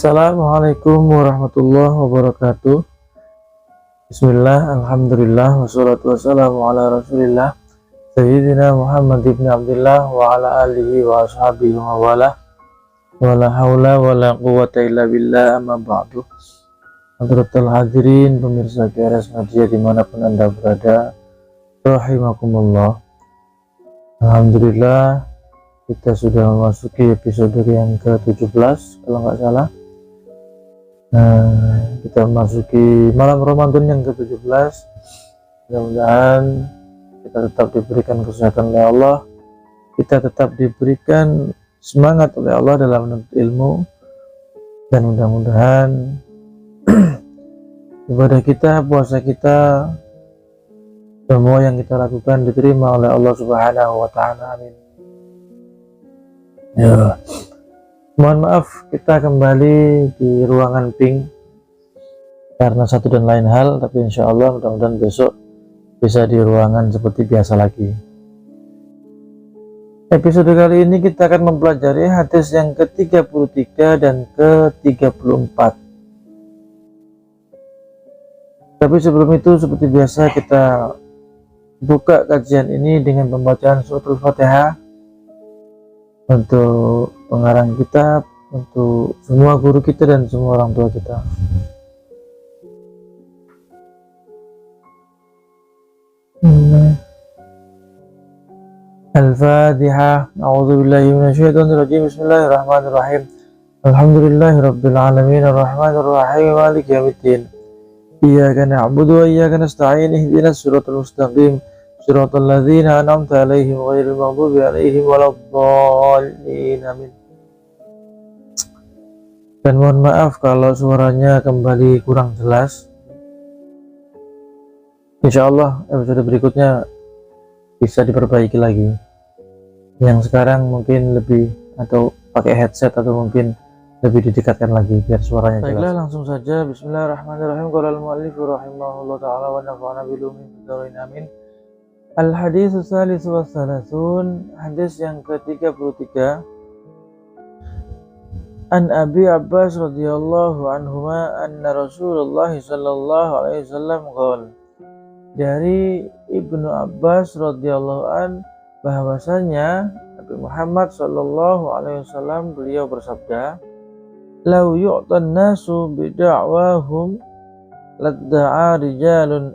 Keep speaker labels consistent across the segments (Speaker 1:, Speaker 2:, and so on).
Speaker 1: Assalamualaikum warahmatullahi wabarakatuh. Bismillah, alhamdulillah, wassalatu wassalamu ala rasulillah Sayyidina Muhammad ibn Abdullah wa ala alihi wa ashabihi wa wala wa la hawla wa la quwwata illa billah, amma ba'du. Hadratul hadirin, pemirsa KRS Media dimanapun anda berada, rahimakumullah. Alhamdulillah, kita sudah memasuki episode yang ke-17 kalau nggak salah. Kita memasuki malam Ramadan yang ke-17. Mudah-mudahan kita tetap diberikan kesehatan oleh Allah, kita tetap diberikan semangat oleh Allah dalam menuntut ilmu, dan mudah-mudahan ibadah kita, puasa kita, semua yang kita lakukan diterima oleh Allah Subhanahu wa Ta'ala. Amin. Ya, mohon maaf, kita kembali di ruangan pink karena satu dan lain hal, tapi insya Allah mudah-mudahan besok bisa di ruangan seperti biasa lagi. Episode kali ini kita akan mempelajari hadis yang ke-33 dan ke-34. Tapi sebelum itu, seperti biasa, kita buka kajian ini dengan pembacaan surat Al-Fatihah untuk pengarang kitab, untuk semua guru kita dan semua orang tua kita. Al-Fatihah. A'udzubillahi minasyaitonirrajim. Bismillahirrahmanirrahim. Alhamdulillahirabbil alamin, arrahmanirrahim, maliki yaumiddin. Iyyaka na'budu wa iyyaka nasta'in. Ihdinas siratal mustaqim, siratal ladzina an'amta 'alaihim ghairil maghdubi 'alaihim waladdallin. Amin. Dan mohon maaf kalau suaranya kembali kurang jelas. Insyaallah episode berikutnya bisa diperbaiki lagi. Yang sekarang mungkin lebih, atau pakai headset, atau mungkin lebih didekatkan lagi biar suaranya jelas. Baiklah, langsung saja. Bismillahirrahmanirrahim. Qala al-mu'allif rahimahullah ta'ala wa nafa'ana bihi min dzarain. Amin. Al-hadis tsalits wa tsalasun, hadis yang ke-33. An Abi Abbas radhiyallahu anhuma anna Rasulullah sallallahu alaihi wasallam qala, dari Ibnu Abbas radhiyallahu an bahwasanya Nabi Muhammad sallallahu alaihi wasallam beliau bersabda, "Lau yu'tan nasu bid'awahum ladda'a rijalun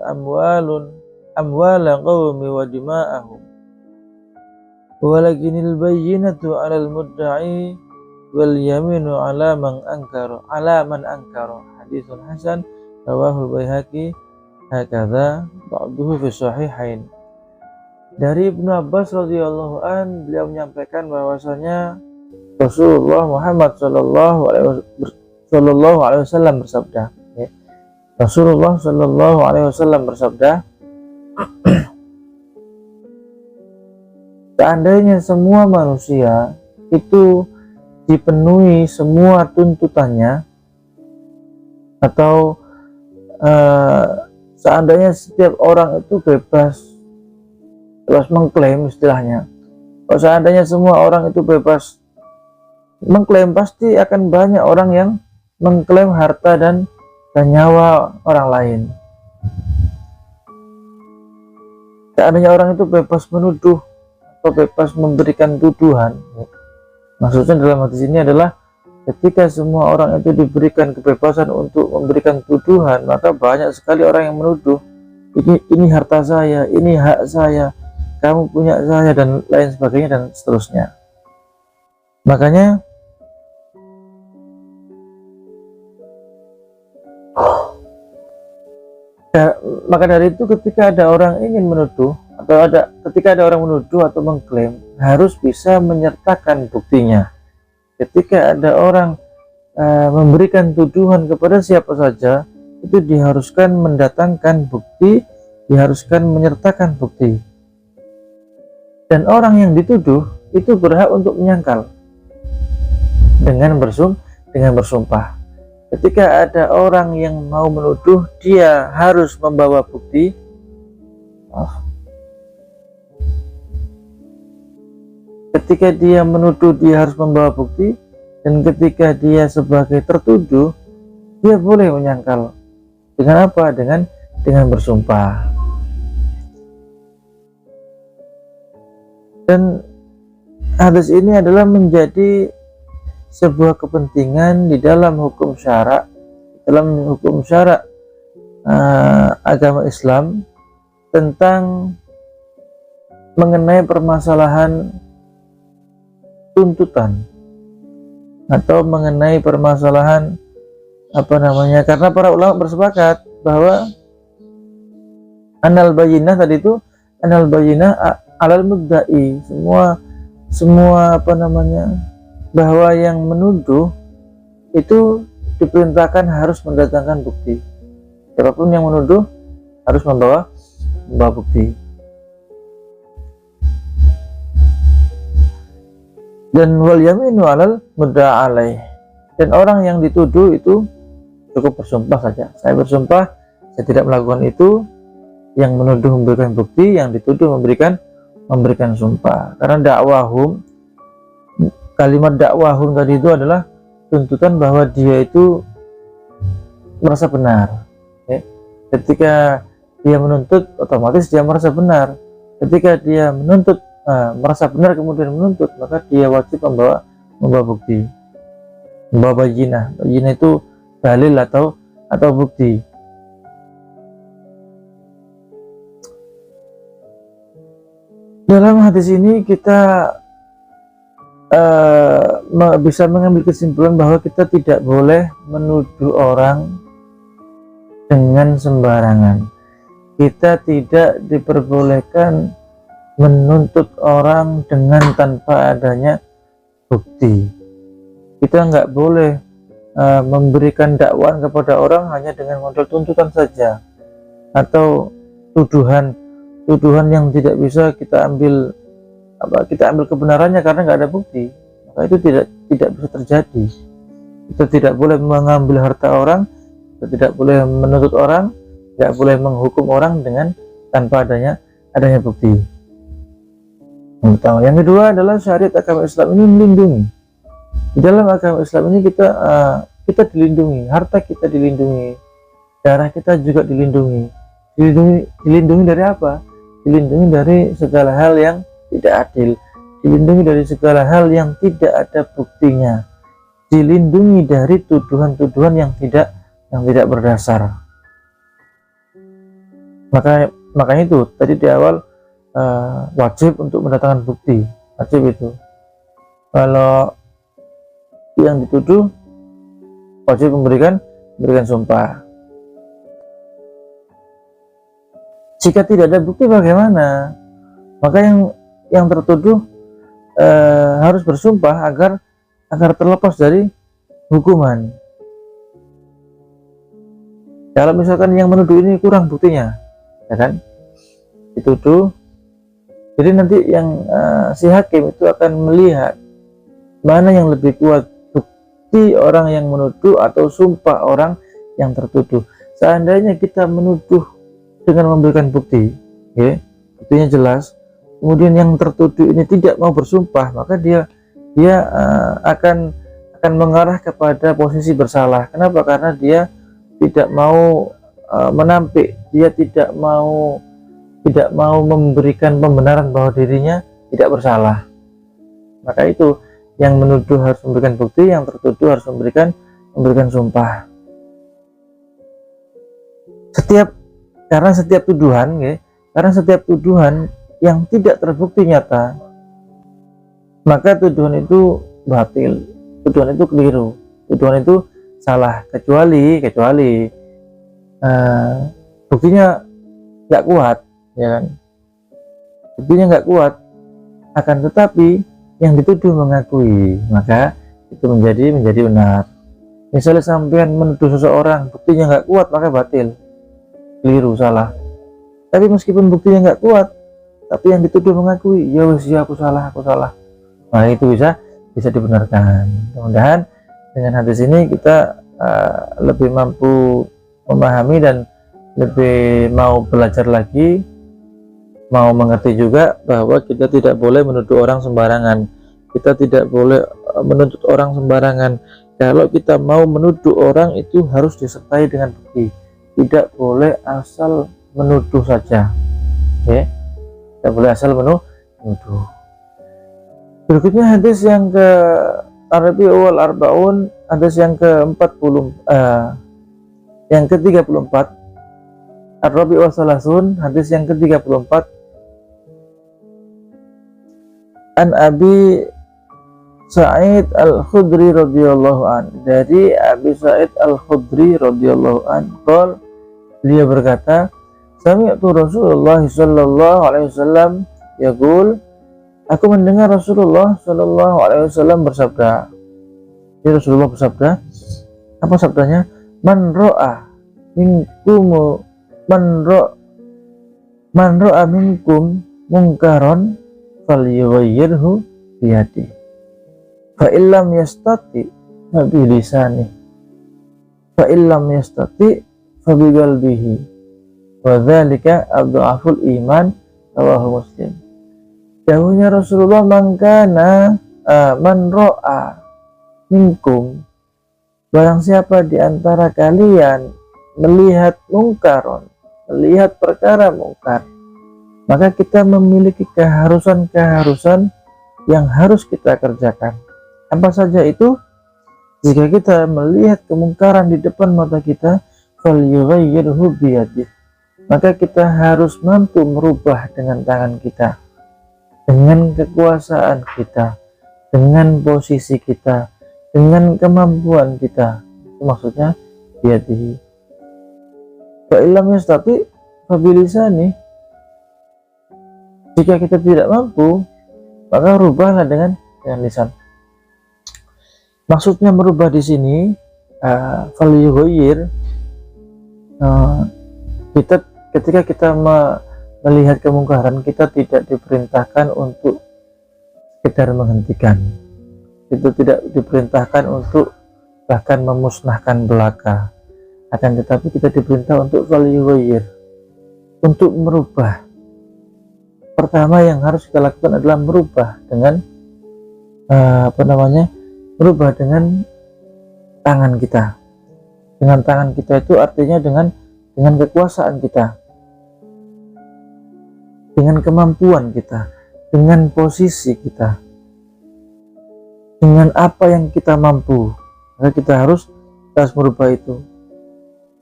Speaker 1: amwala qaumi wa dima'ahum walakinil bayyinatu 'alal mudda'i wal yaminu 'ala man ankara." Haditsun hasan rawahul Baihaqi hakadha ba'duhu fi sahihain. Dari Ibnu Abbas radhiyallahu an, beliau menyampaikan bahwasanya Rasulullah Muhammad sallallahu alaihi wasallam bersabda, Rasulullah sallallahu alaihi wasallam bersabda, seandainya semua manusia itu dipenuhi semua tuntutannya, atau seandainya setiap orang itu bebas mengklaim, istilahnya, kalau seandainya semua orang itu bebas mengklaim, pasti akan banyak orang yang mengklaim harta dan nyawa orang lain. Seandainya orang itu bebas menuduh atau bebas memberikan tuduhan, maksudnya dalam hadis ini adalah ketika semua orang itu diberikan kebebasan untuk memberikan tuduhan, maka banyak sekali orang yang menuduh, ini harta saya, ini hak saya, kamu punya saya, dan lain sebagainya, dan seterusnya. Makanya maka dari itu, ketika ada orang ingin menuduh, atau ketika ada orang menuduh atau mengklaim, harus bisa menyertakan buktinya. Ketika ada orang memberikan tuduhan kepada siapa saja, itu diharuskan mendatangkan bukti, diharuskan menyertakan bukti. Dan orang yang dituduh itu berhak untuk menyangkal dengan bersumpah. Ketika ada orang yang mau menuduh, dia harus membawa bukti. Ketika dia menuduh, dia harus membawa bukti. Dan ketika dia sebagai tertuduh, dia boleh menyangkal dengan apa? Dengan bersumpah. Dan hadis ini adalah menjadi sebuah kepentingan di dalam hukum syarak, agama Islam, tentang mengenai permasalahan tuntutan atau mengenai permasalahan karena para ulama bersepakat bahwa anal bayyinah tadi itu alal mudda'i, semua bahwa yang menuduh itu diperintahkan harus mendatangkan bukti. Siapapun yang menuduh harus membawa bukti. Dan wal yaminu alal mudda'a alaih, dan orang yang dituduh itu cukup bersumpah saja. Saya bersumpah saya tidak melakukan itu. Yang menuduh memberikan bukti, yang dituduh memberikan sumpah. Karena kalimat dakwahum tadi itu adalah tuntutan bahwa dia itu merasa benar. Ketika dia menuntut, otomatis dia merasa benar. Ketika dia menuntut, merasa benar kemudian menuntut, maka dia wajib membawa bukti, membawa bayyinah. Bayyinah itu dalil atau bukti. Dalam hadis ini kita bisa mengambil kesimpulan bahwa kita tidak boleh menuduh orang dengan sembarangan. Kita tidak diperbolehkan menuntut orang dengan tanpa adanya bukti. Kita nggak boleh memberikan dakwaan kepada orang hanya dengan modal tuntutan saja, atau tuduhan yang tidak bisa kita ambil kebenarannya karena nggak ada bukti. Maka itu tidak bisa terjadi. Kita tidak boleh mengambil harta orang, kita tidak boleh menuntut orang, nggak boleh menghukum orang dengan tanpa adanya bukti. Yang pertama. Yang kedua adalah syariat agama Islam ini melindungi. Di dalam agama Islam ini kita dilindungi, harta kita dilindungi, darah kita juga dilindungi. Dilindungi dari apa? Dilindungi dari segala hal yang tidak adil, dilindungi dari segala hal yang tidak ada buktinya, dilindungi dari tuduhan-tuduhan yang tidak berdasar. Makanya itu tadi di awal wajib untuk mendatangkan bukti, wajib itu. Kalau yang dituduh wajib memberikan sumpah. Jika tidak ada bukti bagaimana? Maka yang tertuduh harus bersumpah agar terlepas dari hukuman. Kalau misalkan yang menuduh ini kurang buktinya, ya kan, dituduh, jadi nanti yang si hakim itu akan melihat mana yang lebih kuat, bukti orang yang menuduh atau sumpah orang yang tertuduh. Seandainya kita menuduh dengan memberikan bukti, ya, buktinya jelas, kemudian yang tertuduh ini tidak mau bersumpah, maka dia akan mengarah kepada posisi bersalah. Kenapa? Karena dia tidak mau menampik, dia tidak mau memberikan pembenaran bahwa dirinya tidak bersalah. Maka itu yang menuduh harus memberikan bukti, yang tertuduh harus memberikan sumpah. Karena setiap tuduhan yang tidak terbukti nyata, maka tuduhan itu batil, tuduhan itu keliru, tuduhan itu salah, kecuali buktinya nggak kuat, ya kan? Buktinya nggak kuat, akan tetapi yang dituduh mengakui, maka itu menjadi benar. Misalnya sampean menuduh seseorang, buktinya nggak kuat, maka batil, keliru, salah. Tapi meskipun buktinya nggak kuat, tapi yang dituduh mengakui, ya wes, ya aku salah, nah itu bisa dibenarkan. Mudah-mudahan dengan hadis ini kita lebih mampu memahami dan lebih mau belajar lagi, mau mengerti juga bahwa kita tidak boleh menuduh orang sembarangan. Kita tidak boleh menuntut orang sembarangan. Kalau kita mau menuduh orang itu harus disertai dengan bukti. Tidak boleh asal menuduh saja. Oke, tidak boleh asal menuduh. Berikutnya hadis yang ke Rabiul Arbaun, hadis yang ke-40 yang ke-34. Ar-Rabiul Salasun, hadis yang ke-34. An Abi Sa'id Al-Khudri radhiyallahu an, dari Abi Sa'id Al-Khudri radhiyallahu an, beliau berkata, sami'tu Rasulullah sallallahu alaihi wasallam yaqul, aku mendengar Rasulullah sallallahu alaihi wasallam bersabda. Jadi Rasulullah bersabda, apa sabdanya? Man ra'a minkum munkaron falyughayyirhu biyadihi, fa illam yastati fa bilisani, fa illam yastati fa biqalbihi, wa dzalika adhaful iman, rawahu Muslim. Dahulunya Rasulullah, mangkana man ra'a minkum, barang siapa di antara kalian melihat mungkaron, melihat perkara mungkar, maka kita memiliki keharusan yang harus kita kerjakan. Apa saja itu? Jika kita melihat kemungkaran di depan mata kita, falyughayyirhu biyadihi, maka kita harus mampu merubah dengan tangan kita, dengan kekuasaan kita, dengan posisi kita, dengan kemampuan kita. Itu maksudnya biyadihi. Fa illam yastati fa bilisani, jika kita tidak mampu, maka rubahlah dengan lisan. Maksudnya merubah di sini, falyughayyir, kita ketika kita melihat kemungkaran, kita tidak diperintahkan untuk sekedar menghentikan. Itu tidak diperintahkan untuk bahkan memusnahkan belaka. Akan tetapi kita diperintah untuk falyughayyir, untuk merubah. Pertama yang harus kita lakukan adalah merubah dengan merubah dengan tangan kita. Dengan tangan kita itu artinya dengan kekuasaan kita, dengan kemampuan kita, dengan posisi kita, dengan apa yang kita mampu. Maka kita harus merubah itu.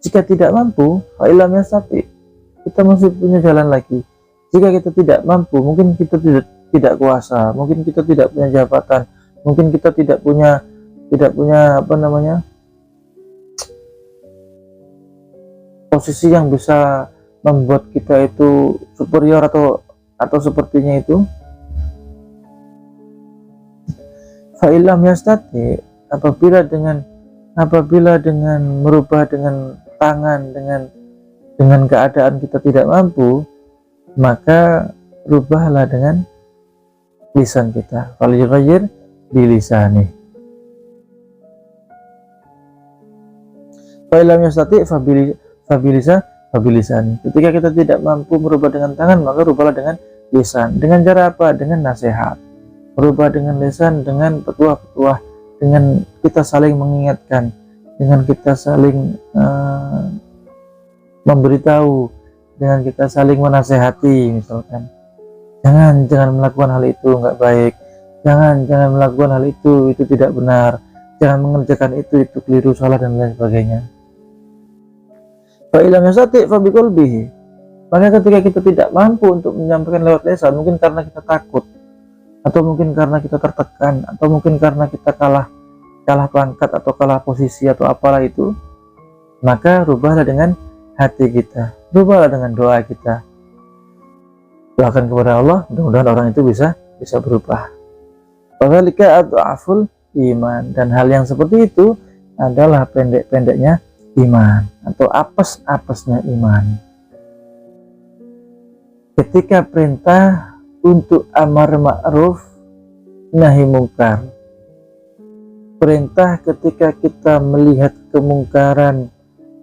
Speaker 1: Jika tidak mampu, fa illam yastati, kita masih punya jalan lagi. Jika kita tidak mampu, mungkin kita tidak kuasa, mungkin kita tidak punya jabatan, mungkin kita tidak punya posisi yang bisa membuat kita itu superior atau sepertinya itu. Fa illam yastati, apabila dengan merubah dengan tangan, dengan keadaan kita tidak mampu, maka rubahlah dengan lisan kita. Falyughayyir bilisani. Fa illam yastati fa bilisani. Ketika kita tidak mampu merubah dengan tangan, maka rubahlah dengan lisan. Dengan cara apa? Dengan nasihat. Merubah dengan lisan, dengan petuah-petuah, dengan kita saling mengingatkan, dengan kita saling memberitahu, dengan kita saling menasehati. Misalkan, jangan melakukan hal itu, nggak baik. Jangan melakukan hal itu tidak benar. Jangan mengerjakan itu keliru, salah, dan lain sebagainya. Fa illam yastati fa biqalbihi, maka ketika kita tidak mampu untuk menyampaikan lewat lisan, mungkin karena kita takut, atau mungkin karena kita tertekan, atau mungkin karena kita kalah pangkat atau kalah posisi atau apalah itu, maka rubahlah dengan hati kita, rubahlah dengan doa kita, doakan kepada Allah, mudah-mudahan orang itu bisa berubah. Wadzalika adhaful iman, dan hal yang seperti itu adalah pendek-pendeknya iman atau apes-apesnya iman. Ketika perintah untuk amar ma'ruf nahi mungkar, perintah ketika kita melihat kemungkaran,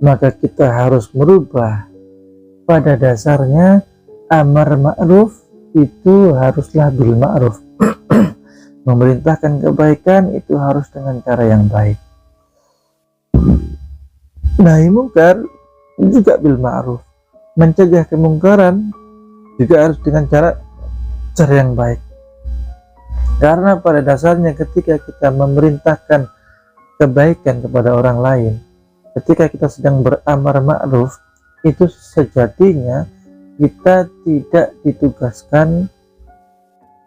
Speaker 1: maka kita harus merubah. Pada dasarnya amar ma'ruf itu haruslah bil ma'ruf. Memerintahkan kebaikan itu harus dengan cara yang baik. Nahi mungkar juga bil ma'ruf. Mencegah kemungkaran juga harus dengan cara yang baik. Karena pada dasarnya ketika kita memerintahkan kebaikan kepada orang lain, ketika kita sedang beramar ma'ruf, itu sejatinya kita tidak ditugaskan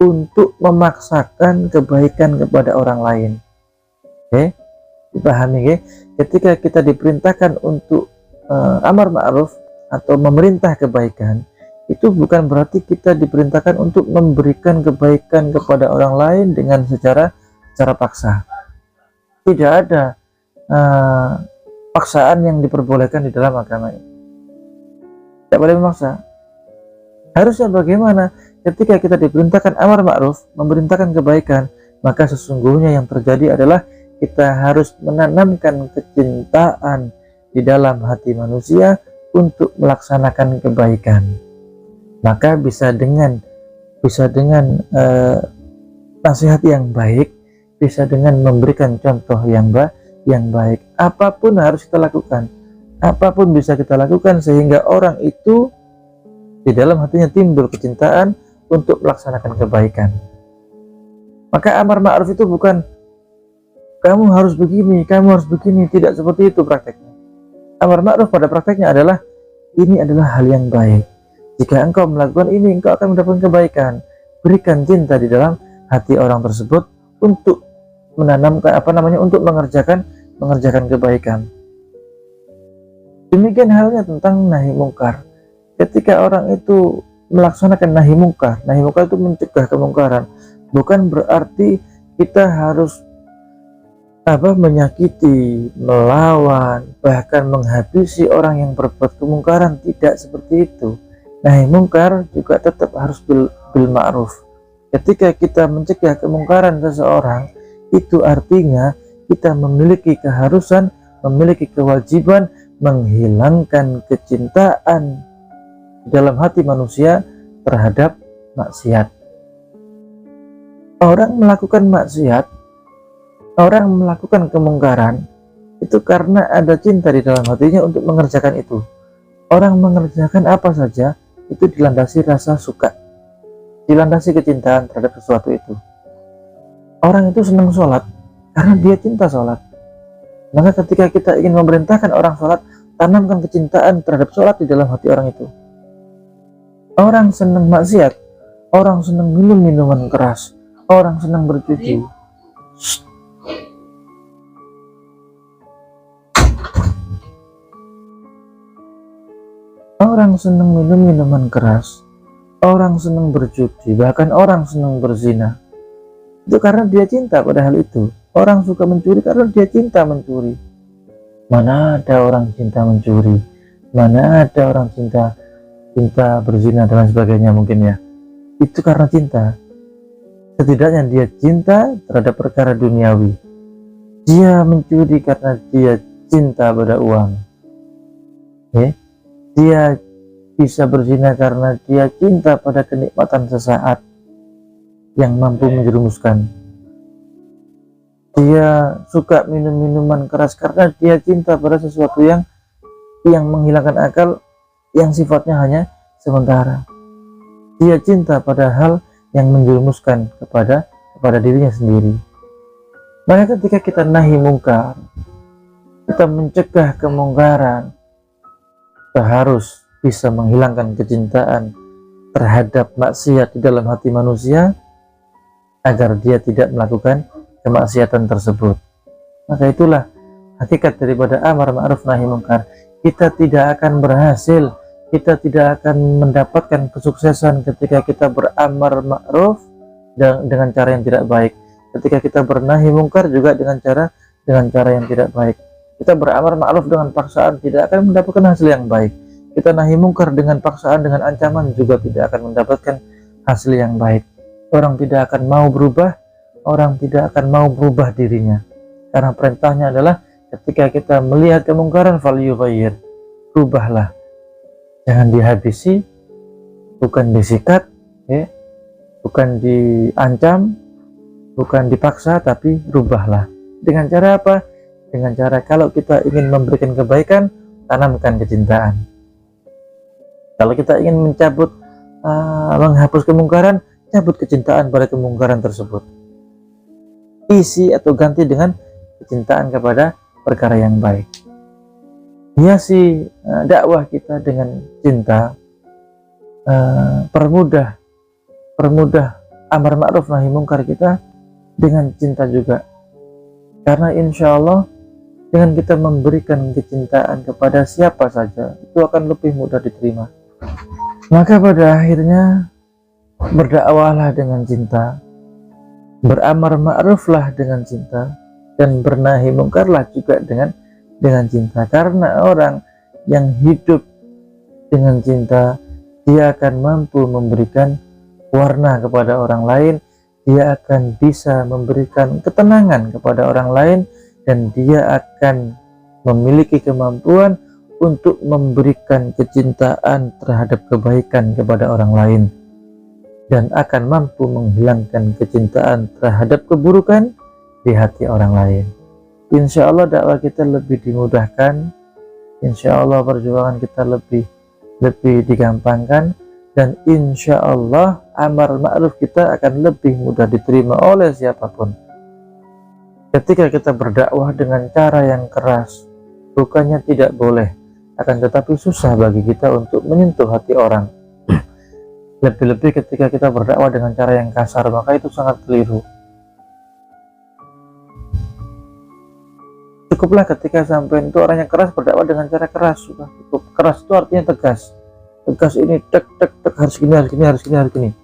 Speaker 1: untuk memaksakan kebaikan kepada orang lain. Oke, dipahami ya? Ketika kita diperintahkan untuk amar ma'ruf atau memerintah kebaikan, itu bukan berarti kita diperintahkan untuk memberikan kebaikan kepada orang lain dengan secara paksa. Tidak ada paksaan yang diperbolehkan di dalam agama ini. Tidak boleh memaksa. Harusnya bagaimana? Ketika kita diperintahkan amar ma'ruf, memerintahkan kebaikan, maka sesungguhnya yang terjadi adalah kita harus menanamkan kecintaan di dalam hati manusia untuk melaksanakan kebaikan. Maka bisa dengan nasihat yang baik, bisa dengan memberikan contoh yang baik. Apapun harus kita lakukan, apapun bisa kita lakukan sehingga orang itu di dalam hatinya timbul kecintaan untuk melaksanakan kebaikan. Maka amar ma'ruf itu bukan kamu harus begini, tidak seperti itu prakteknya. Amar ma'ruf pada prakteknya adalah ini adalah hal yang baik. Jika engkau melakukan ini, engkau akan mendapatkan kebaikan. Berikan cinta di dalam hati orang tersebut untuk menanamkan untuk mengerjakan kebaikan. Demikian halnya tentang nahi mungkar. Ketika orang itu melaksanakan nahi mungkar itu mencegah kemungkaran, bukan berarti kita harus menyakiti, melawan, bahkan menghabisi orang yang berbuat kemungkaran. Tidak seperti itu. Nahi mungkar juga tetap harus bil ma'ruf. Ketika kita mencegah kemungkaran seseorang, itu artinya kita memiliki keharusan, memiliki kewajiban menghilangkan kecintaan dalam hati manusia terhadap maksiat. Orang melakukan maksiat, orang melakukan kemungkaran itu karena ada cinta di dalam hatinya untuk mengerjakan itu. Orang mengerjakan apa saja itu dilandasi rasa suka, dilandasi kecintaan terhadap sesuatu itu. Orang itu senang sholat karena dia cinta sholat. Maka ketika kita ingin memerintahkan orang sholat, tanamkan kecintaan terhadap sholat di dalam hati orang itu. Orang senang maksiat, orang senang minum minuman keras, orang senang berjudi. Orang senang minum minuman keras, orang senang berjudi, bahkan orang senang berzina. Itu karena dia cinta pada hal itu. Orang suka mencuri karena dia cinta mencuri. Mana ada orang cinta mencuri? Mana ada orang cinta berzina dan lain sebagainya mungkin ya. Itu karena cinta. Setidaknya dia cinta terhadap perkara duniawi. Dia mencuri karena dia cinta pada uang. Dia bisa berzina karena dia cinta pada kenikmatan sesaat yang mampu menjerumuskan. Dia suka minum minuman keras karena dia cinta pada sesuatu yang menghilangkan akal, yang sifatnya hanya sementara. Dia cinta pada hal yang menjerumuskan kepada dirinya sendiri. Maka ketika kita nahi mungkar, kita mencegah kemungkaran, kita harus bisa menghilangkan kecintaan terhadap maksiat di dalam hati manusia agar dia tidak melakukan kemaksiatan tersebut. Maka itulah hakikat daripada amar ma'ruf nahi mungkar. Kita tidak akan berhasil, kita tidak akan mendapatkan kesuksesan ketika kita beramar ma'ruf dengan cara yang tidak baik. Ketika kita bernahi mungkar juga dengan cara yang tidak baik. Kita beramar ma'ruf dengan paksaan tidak akan mendapatkan hasil yang baik. Kita nahi mungkar dengan paksaan, dengan ancaman juga tidak akan mendapatkan hasil yang baik. Orang tidak akan mau berubah, orang tidak akan mau berubah dirinya. Karena perintahnya adalah ketika kita melihat kemungkaran falyughayyir, rubahlah. Jangan dihabisi, bukan disikat, bukan diancam, bukan dipaksa, tapi rubahlah. Dengan cara apa? Dengan cara kalau kita ingin memberikan kebaikan, tanamkan kecintaan. Kalau kita ingin mencabut, menghapus kemungkaran, cabut kecintaan pada kemungkaran tersebut. Isi atau ganti dengan kecintaan kepada perkara yang baik. Hiasi dakwah kita dengan cinta. Permudah amar ma'ruf nahi mungkar kita dengan cinta juga, karena insya Allah dengan kita memberikan kecintaan kepada siapa saja itu akan lebih mudah diterima. Maka pada akhirnya berdakwahlah dengan cinta, beramar ma'ruflah dengan cinta, dan bernahi mungkarlah juga dengan cinta. Karena orang yang hidup dengan cinta, dia akan mampu memberikan warna kepada orang lain, dia akan bisa memberikan ketenangan kepada orang lain, dan dia akan memiliki kemampuan untuk memberikan kecintaan terhadap kebaikan kepada orang lain, dan akan mampu menghilangkan kecintaan terhadap keburukan di hati orang lain. Insya Allah dakwah kita lebih dimudahkan, insya Allah perjuangan kita lebih digampangkan, dan insya Allah amar ma'ruf kita akan lebih mudah diterima oleh siapapun. Ketika kita berdakwah dengan cara yang keras, bukannya tidak boleh, akan tetapi susah bagi kita untuk menyentuh hati orang. Lebih-lebih ketika kita berdakwah dengan cara yang kasar, maka itu sangat keliru. Cukuplah ketika sampai itu orang yang keras berdakwah dengan cara keras, sudah cukup. Keras itu artinya tegas. Tegas ini tek harus gini.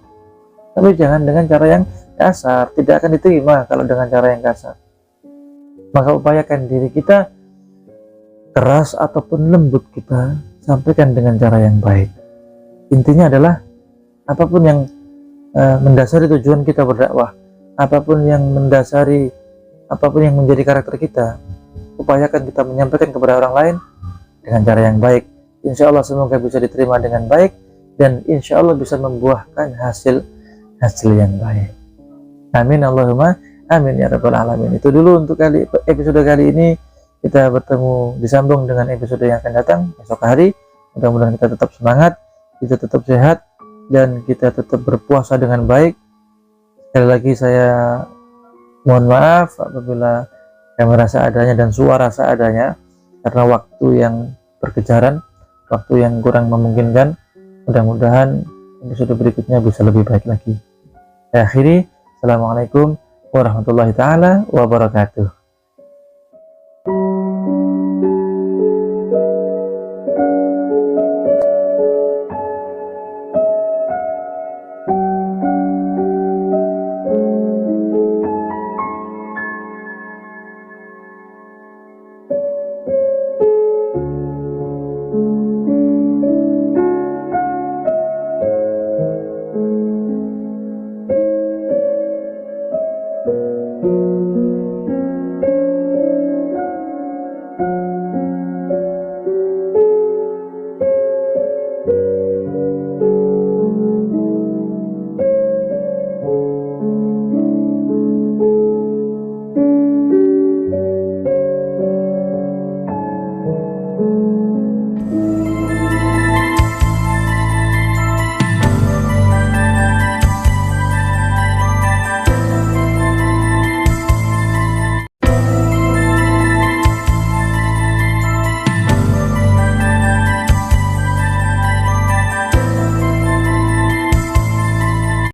Speaker 1: Tapi jangan dengan cara yang kasar, tidak akan diterima kalau dengan cara yang kasar. Maka upayakan diri kita, keras ataupun lembut kita sampaikan dengan cara yang baik. Intinya adalah apapun yang mendasari tujuan kita berdakwah, apapun yang menjadi karakter kita, upayakan kita menyampaikan kepada orang lain dengan cara yang baik. Insya Allah semoga bisa diterima dengan baik, dan insya Allah bisa membuahkan hasil yang baik. Amin Allahumma amin ya rabbal alamin. Itu dulu untuk episode kali ini. Kita bertemu, disambung dengan episode yang akan datang esok hari. Mudah-mudahan kita tetap semangat, kita tetap sehat, dan kita tetap berpuasa dengan baik. Sekali lagi saya mohon maaf apabila kamera seadanya dan suara seadanya, karena waktu yang berkejaran, waktu yang kurang memungkinkan. Mudah-mudahan episode berikutnya bisa lebih baik lagi. Saya akhiri. Assalamualaikum warahmatullahi taala wabarakatuh.